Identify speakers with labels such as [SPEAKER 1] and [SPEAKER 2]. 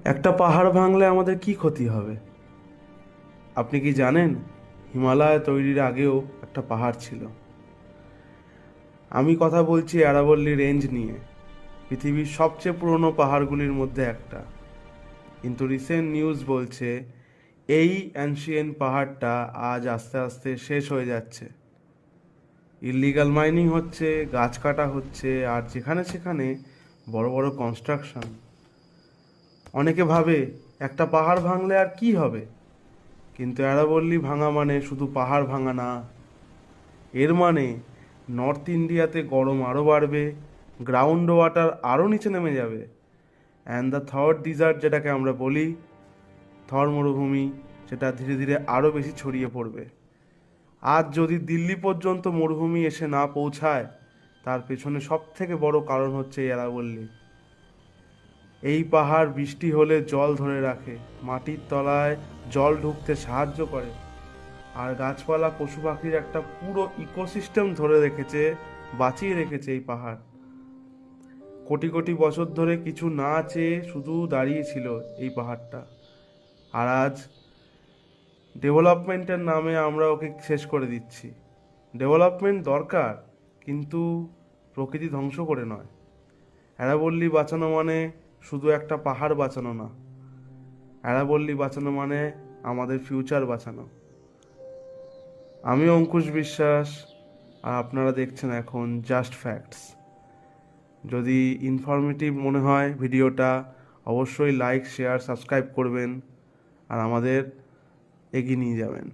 [SPEAKER 1] একটা পাহাড় ভাঙলে আমাদের কি ক্ষতি হবে? আপনি কি জানেন, হিমালয় তৈরির আগেও একটা পাহাড় ছিল। আমি কথা বলছি আরাবল্লী রেঞ্জ নিয়ে, পৃথিবীর সবচেয়ে পুরনো পাহাড়গুলির মধ্যে একটা। কিন্তু রিসেন্ট নিউজ বলছে এই অ্যানশিয়েন্ট পাহাড়টা আজ আস্তে আস্তে শেষ হয়ে যাচ্ছে। ইল্লিগাল মাইনিং হচ্ছে, গাছ কাটা হচ্ছে, আর যেখানে সেখানে বড় বড় কনস্ট্রাকশন। অনেকে ভাবে একটা পাহাড় ভাঙলে আর কি হবে, কিন্তু আরাবল্লী ভাঙা মানে শুধু পাহাড় ভাঙা না। এর মানে নর্থ ইন্ডিয়াতে গরম আরও বাড়বে, গ্রাউন্ড ওয়াটার আরও নিচে নেমে যাবে, অ্যান্ড দ্য থার্ড ডিজার্ট যেটাকে আমরা বলি, থর মরুভূমি, সেটা ধীরে ধীরে আরও বেশি ছড়িয়ে পড়বে। আজ যদি দিল্লি পর্যন্ত মরুভূমি এসে না পৌঁছায়, তার পেছনে সব থেকে বড় কারণ হচ্ছে এই আরাবল্লী। এই পাহাড় বৃষ্টি হলে জল ধরে রাখে, মাটির তলায় জল ঢুকতে সাহায্য করে, আর গাছপালা পশু পাখির একটা পুরো ইকোসিস্টেম ধরে রেখেছে, বাঁচিয়ে রেখেছে এই পাহাড়। কোটি কোটি বছর ধরে কিছু না চেয়ে শুধু দাঁড়িয়েছিল এই পাহাড়টা। আর আজ ডেভেলপমেন্টের নামে আমরা ওকে শেষ করে দিচ্ছি। ডেভেলপমেন্ট দরকার, কিন্তু প্রকৃতি ধ্বংস করে নয়। অ্যারাবল্লী বাঁচানো মানে শুধু একটা পাহাড় বাঁচানো না, অ্যারাবল্লী বাঁচানো মানে আমাদের ফিউচার বাঁচানো। আমি অঙ্কুশ বিশ্বাস, আর আপনারা দেখছেন এখন জাস্ট ফ্যাক্টস। যদি ইনফরমেটিভ মনে হয় ভিডিওটা, অবশ্যই লাইক শেয়ার সাবস্ক্রাইব করবেন আর আমাদের এগিয়ে নিয়ে যাবেন।